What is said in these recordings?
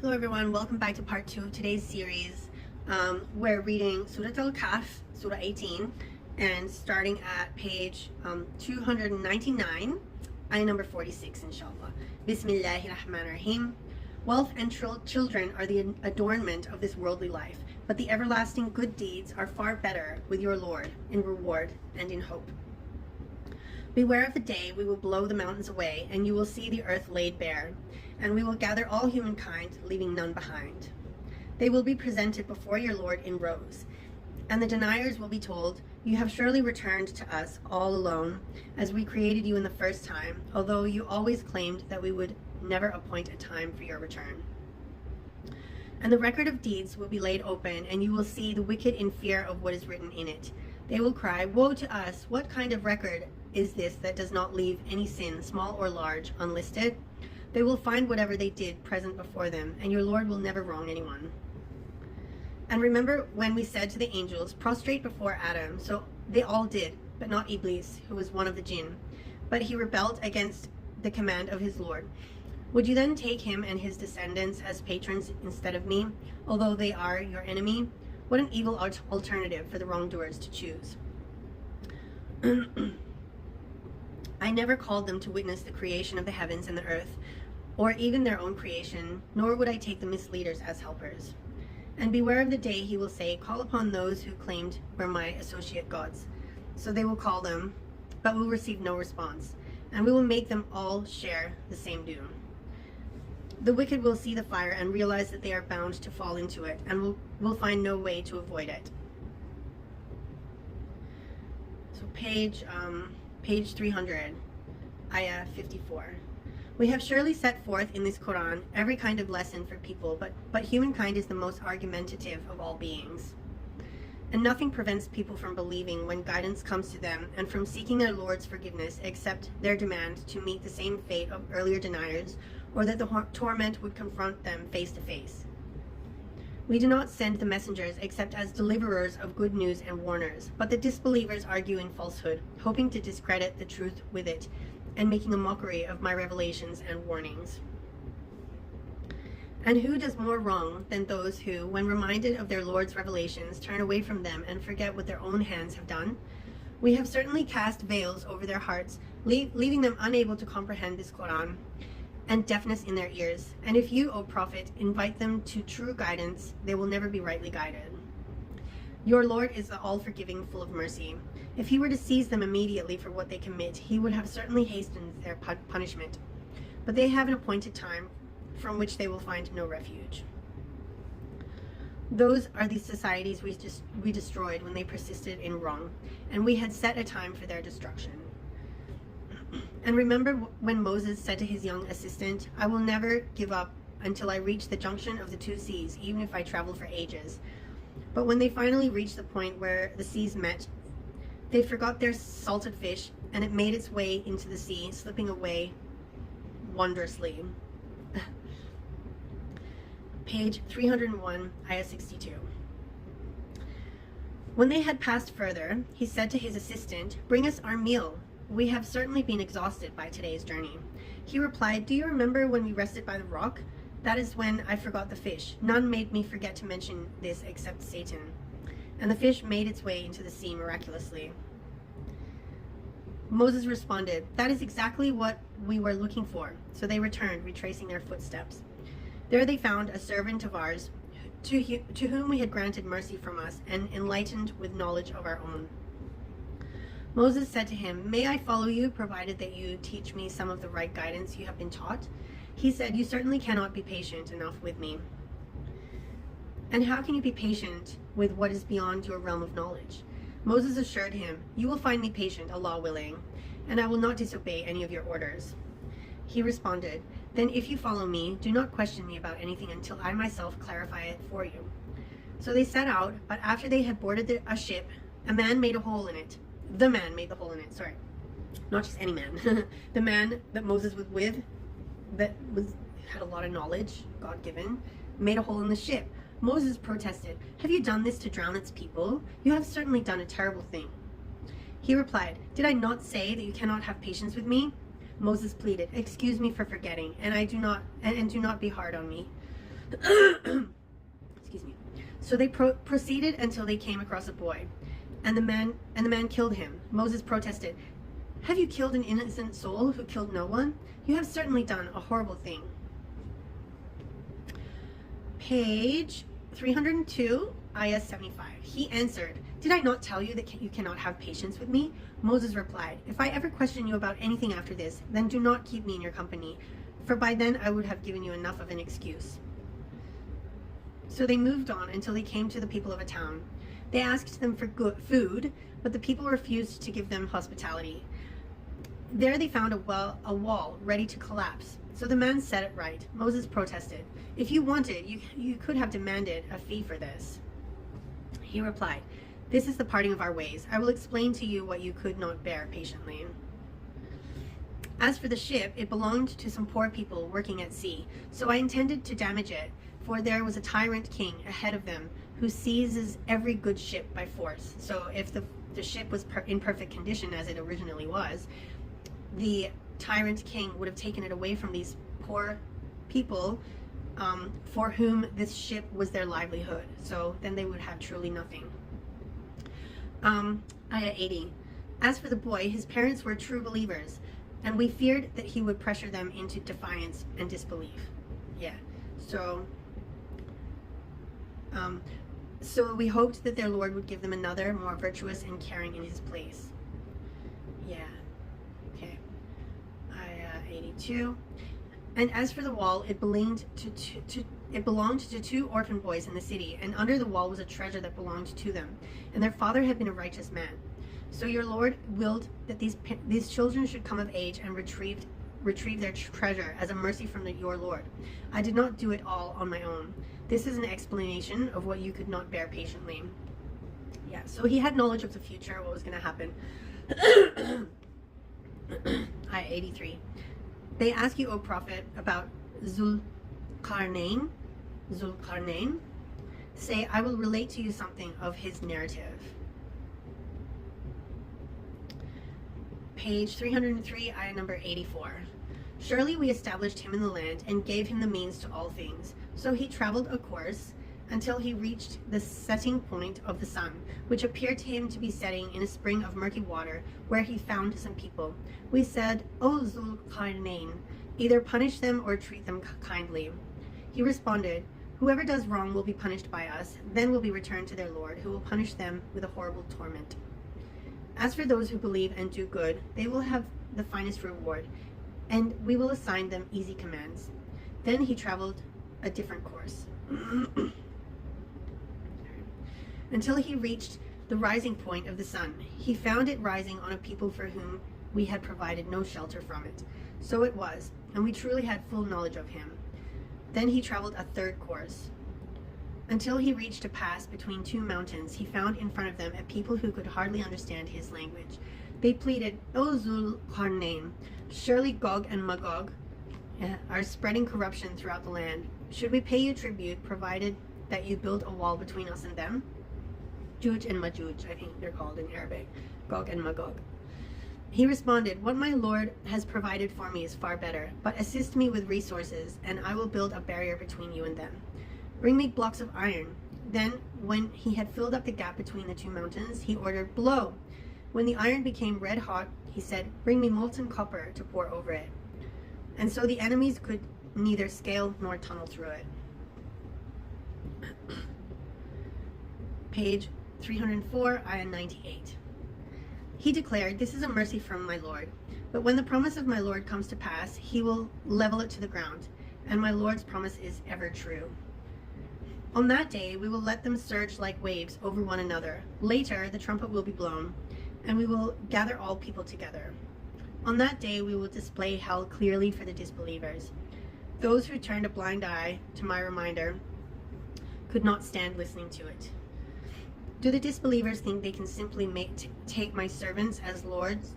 Hello everyone, welcome back to part 2 of today's series. We're reading Surah Al-Kahf, Surah 18, and starting at page 299, ayah number 46, inshallah. Bismillahir Rahmanir Rahim. Wealth and children are the adornment of this worldly life, but the everlasting good deeds are far better with your Lord in reward and in hope. Beware of the day we will blow the mountains away, and you will see the earth laid bare, and we will gather all humankind, leaving none behind. They will be presented before your Lord in rows, and the deniers will be told, you have surely returned to us all alone, as we created you in the first time, although you always claimed that we would never appoint a time for your return. And the record of deeds will be laid open, and you will see the wicked in fear of what is written in it. They will cry, woe to us! What kind of record is this that does not leave any sin, small or large, unlisted? They will find whatever they did present before them, and your Lord will never wrong anyone. And remember when we said to the angels, prostrate before Adam, so they all did, but not Iblis, who was one of the jinn. But he rebelled against the command of his Lord. Would you then take him and his descendants as patrons instead of me, although they are your enemy? What an evil alternative for the wrongdoers to choose. I never called them to witness the creation of the heavens and the earth, or even their own creation, nor would I take the misleaders as helpers. And beware of the day he will say, call upon those who claimed were my associate gods. So they will call them, but will receive no response, and we will make them all share the same doom. The wicked will see the fire and realize that they are bound to fall into it, and will find no way to avoid it. So page 300, ayah 54. We have surely set forth in this Quran every kind of lesson for people, but humankind is the most argumentative of all beings. And nothing prevents people from believing when guidance comes to them, and from seeking their Lord's forgiveness, except their demand to meet the same fate of earlier deniers, or that the torment would confront them face to face. We do not send the messengers except as deliverers of good news and warners, but the disbelievers argue in falsehood, hoping to discredit the truth with it, and making a mockery of my revelations and warnings. And who does more wrong than those who, when reminded of their Lord's revelations, turn away from them and forget what their own hands have done? We have certainly cast veils over their hearts, leaving them unable to comprehend this Quran, and deafness in their ears. And if you, O Prophet, invite them to true guidance, they will never be rightly guided. Your Lord is the all-forgiving, full of mercy. If he were to seize them immediately for what they commit, he would have certainly hastened their punishment. But they have an appointed time from which they will find no refuge. Those are the societies we destroyed when they persisted in wrong, and we had set a time for their destruction. And remember when Moses said to his young assistant, I will never give up until I reach the junction of the two seas, even if I travel for ages. But when they finally reached the point where the seas met, they forgot their salted fish, and it made its way into the sea, slipping away wondrously. Page 301, ayah 62. When they had passed further, he said to his assistant, bring us our meal. We have certainly been exhausted by today's journey. He replied, do you remember when we rested by the rock? That is when I forgot the fish. None made me forget to mention this except Satan. And the fish made its way into the sea miraculously. Moses responded, that is exactly what we were looking for. So they returned, retracing their footsteps. There they found a servant of ours, to whom we had granted mercy from us and enlightened with knowledge of our own. Moses said to him, may I follow you, provided that you teach me some of the right guidance you have been taught? He said, you certainly cannot be patient enough with me. And how can you be patient with what is beyond your realm of knowledge? Moses assured him, you will find me patient, Allah willing, and I will not disobey any of your orders. He responded, then if you follow me, do not question me about anything until I myself clarify it for you. So they set out, but after they had boarded a ship, a man made a hole in it. The man made the hole in it, sorry. Not just any man. The man that Moses was with, had a lot of knowledge, God-given, made a hole in the ship. Moses protested, have you done this to drown its people? You have certainly done a terrible thing. He replied, did I not say that you cannot have patience with me? Moses pleaded, excuse me for forgetting, and do not be hard on me. Excuse me. So they proceeded until they came across a boy, and the man killed him. Moses protested, "Have you killed an innocent soul who killed no one? You have certainly done a horrible thing." Page 302, ayah 75. He answered, "Did I not tell you that you cannot have patience with me?" Moses replied, "If I ever question you about anything after this, then do not keep me in your company, for by then I would have given you enough of an excuse." So they moved on until they came to the people of a town. They asked them for good food, but the people refused to give them hospitality. There they found a wall ready to collapse. So the man set it right. Moses protested, "If you wanted, you could have demanded a fee for this." He replied, "This is the parting of our ways. I will explain to you what you could not bear patiently." As for the ship, it belonged to some poor people working at sea, so I intended to damage it, for there was a tyrant king ahead of them who seizes every good ship by force. So if the ship was in perfect condition, as it originally was, the tyrant king would have taken it away from these poor people for whom this ship was their livelihood. So then they would have truly nothing. Ayah 80. As for the boy, his parents were true believers, and we feared that he would pressure them into defiance and disbelief. Yeah. So we hoped that their Lord would give them another, more virtuous and caring in his place. Yeah. Okay. Ayah 82. And as for the wall, it belonged to two orphan boys in the city, and under the wall was a treasure that belonged to them, and their father had been a righteous man. So your Lord willed that these children should come of age and retrieve their treasure as a mercy from your Lord. I did not do it all on my own. This is an explanation of what you could not bear patiently. Yeah, so he had knowledge of the future, what was going to happen. Ayah 83. They ask you, O Prophet, about Zul-Qarnayn. Say, I will relate to you something of his narrative. Page 303, ayah number 84. Surely we established him in the land and gave him the means to all things. So he traveled a course until he reached the setting point of the sun, which appeared to him to be setting in a spring of murky water, where he found some people. We said, O Zul-Qarnayn, either punish them or treat them kindly. He responded, whoever does wrong will be punished by us, then will be returned to their Lord, who will punish them with a horrible torment. As for those who believe and do good, they will have the finest reward, and we will assign them easy commands. Then he traveled a different course until he reached the rising point of the sun. He found it rising on a people for whom we had provided no shelter from it. So it was, and we truly had full knowledge of him. Then he traveled a third course until he reached a pass between two mountains. He found in front of them a people who could hardly understand his language. They pleaded, O Zul-Qarnayn, surely Gog and Magog are spreading corruption throughout the land. Should we pay you tribute, provided that you build a wall between us and them? Juj and Majuj, I think they're called in Arabic. Gog and Magog. He responded, what my Lord has provided for me is far better, but assist me with resources, and I will build a barrier between you and them. Bring me blocks of iron. Then, when he had filled up the gap between the two mountains, he ordered, blow. When the iron became red hot, he said, bring me molten copper to pour over it. And so the enemies could neither scale nor tunnel through it. Page 304, ayah 98. He declared, this is a mercy from my Lord. But when the promise of my Lord comes to pass, he will level it to the ground. And my Lord's promise is ever true. On that day, we will let them surge like waves over one another. Later, the trumpet will be blown, and we will gather all people together. On that day, we will display hell clearly for the disbelievers. Those who turned a blind eye to my reminder could not stand listening to it. Do the disbelievers think they can simply take my servants as lords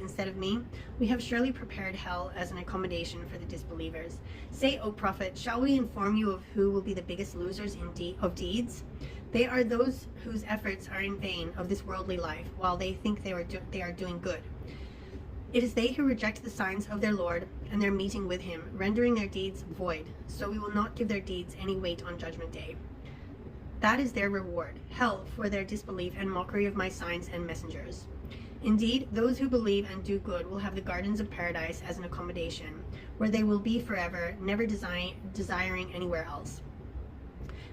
instead of me? We have surely prepared hell as an accommodation for the disbelievers. Say, O Prophet, shall we inform you of who will be the biggest losers of deeds? They are those whose efforts are in vain of this worldly life, while they think they are doing good. It is they who reject the signs of their Lord and their meeting with him, rendering their deeds void. So we will not give their deeds any weight on Judgment Day. That is their reward, hell, for their disbelief and mockery of my signs and messengers. Indeed, those who believe and do good will have the gardens of paradise as an accommodation, where they will be forever, never desiring anywhere else.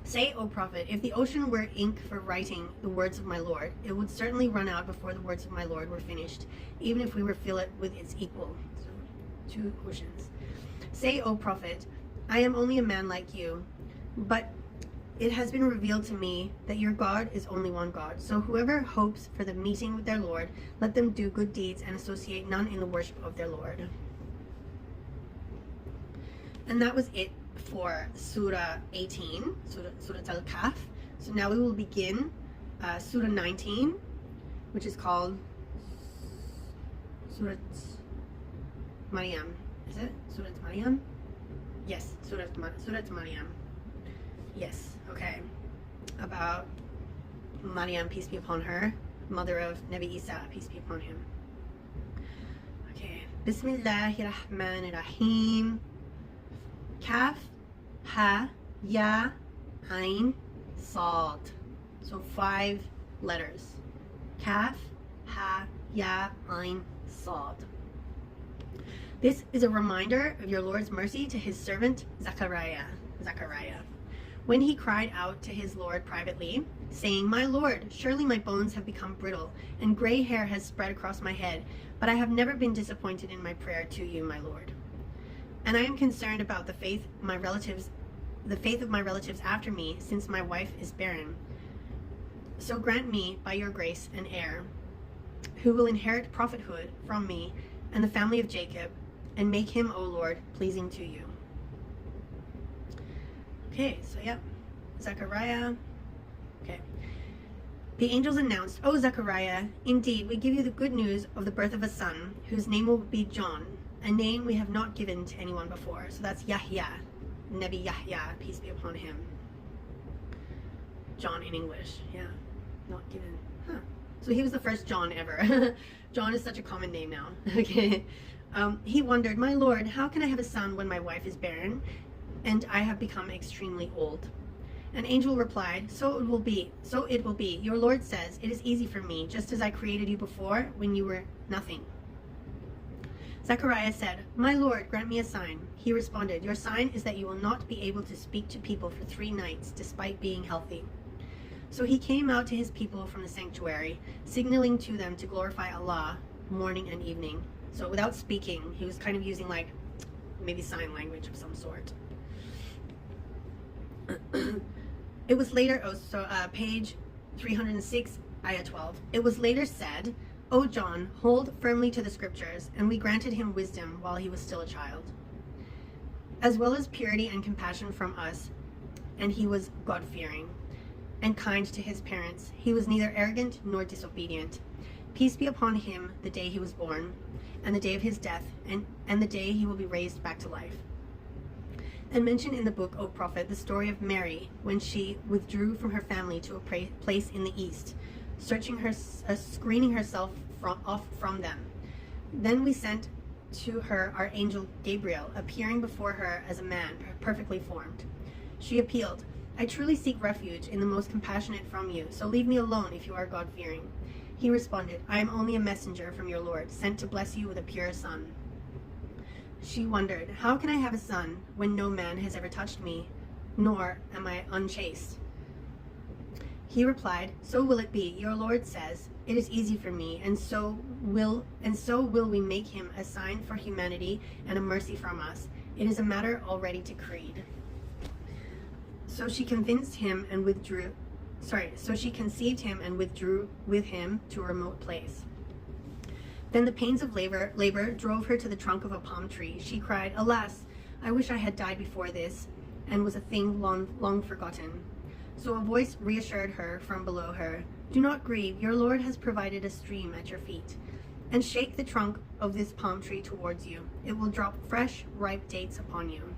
Say, O prophet, if the ocean were ink for writing the words of my Lord, it would certainly run out before the words of my Lord were finished, even if we were fill it with its equal. So, 2 oceans. Say, O prophet, I am only a man like you, but it has been revealed to me that your God is only one God. So whoever hopes for the meeting with their Lord, let them do good deeds and associate none in the worship of their Lord. And that was it for Surah 18, Surah Al-Kahf. So now we will begin Surah 19, which is called Surah Maryam. Is it? Surah Maryam? Yes, Surah Maryam. Yes, okay. About Maryam, peace be upon her, mother of Nabi Isa, peace be upon him. Okay. Bismillahirrahmanirrahim. Kaf, ha, ya, ain, sad. So 5 letters. Kaf, ha, ya, ain, sad. This is a reminder of your Lord's mercy to his servant Zechariah. When he cried out to his Lord privately, saying, My Lord, surely my bones have become brittle, and gray hair has spread across my head, but I have never been disappointed in my prayer to you, my Lord. And I am concerned about the faith of my relatives after me, since my wife is barren. So grant me, by your grace, an heir, who will inherit prophethood from me and the family of Jacob, and make him, O Lord, pleasing to you. Okay, so yeah, Zechariah. Okay. The angels announced, O Zechariah, indeed, we give you the good news of the birth of a son, whose name will be John, a name we have not given to anyone before. So that's Yahya, Nabi Yahya, peace be upon him. John in English, yeah, not given. Huh. So he was the first John ever. John is such a common name now. Okay. He wondered, My Lord, how can I have a son when my wife is barren, and I have become extremely old? An angel replied, So it will be. Your Lord says, It is easy for me, just as I created you before when you were nothing. Zechariah said, My Lord, grant me a sign. He responded, Your sign is that you will not be able to speak to people for 3 nights, despite being healthy. So he came out to his people from the sanctuary, signaling to them to glorify Allah morning and evening. So without speaking, he was kind of using like maybe sign language of some sort. It was later, page 306, ayah 12. It was later said, O John, hold firmly to the scriptures, and we granted him wisdom while he was still a child, as well as purity and compassion from us, and he was God-fearing and kind to his parents. He was neither arrogant nor disobedient. Peace be upon him the day he was born, and the day of his death, and the day he will be raised back to life. And mention in the book, O Prophet, the story of Mary, when she withdrew from her family to a place in the east, screening herself off from them. Then we sent to her our angel Gabriel, appearing before her as a man, perfectly formed. She appealed, I truly seek refuge in the most compassionate from you, so leave me alone if you are God-fearing. He responded, I am only a messenger from your Lord, sent to bless you with a pure son. She wondered, how can I have a son when no man has ever touched me, nor am I unchaste? He replied, so will it be. Your Lord says, it is easy for me, and so will we make him a sign for humanity and a mercy from us. It is a matter already decreed. So she conceived him and withdrew with him to a remote place. Then the pains of labor drove her to the trunk of a palm tree. She cried, Alas, I wish I had died before this, and was a thing long forgotten. So a voice reassured her from below her, Do not grieve, your Lord has provided a stream at your feet. And shake the trunk of this palm tree towards you. It will drop fresh, ripe dates upon you.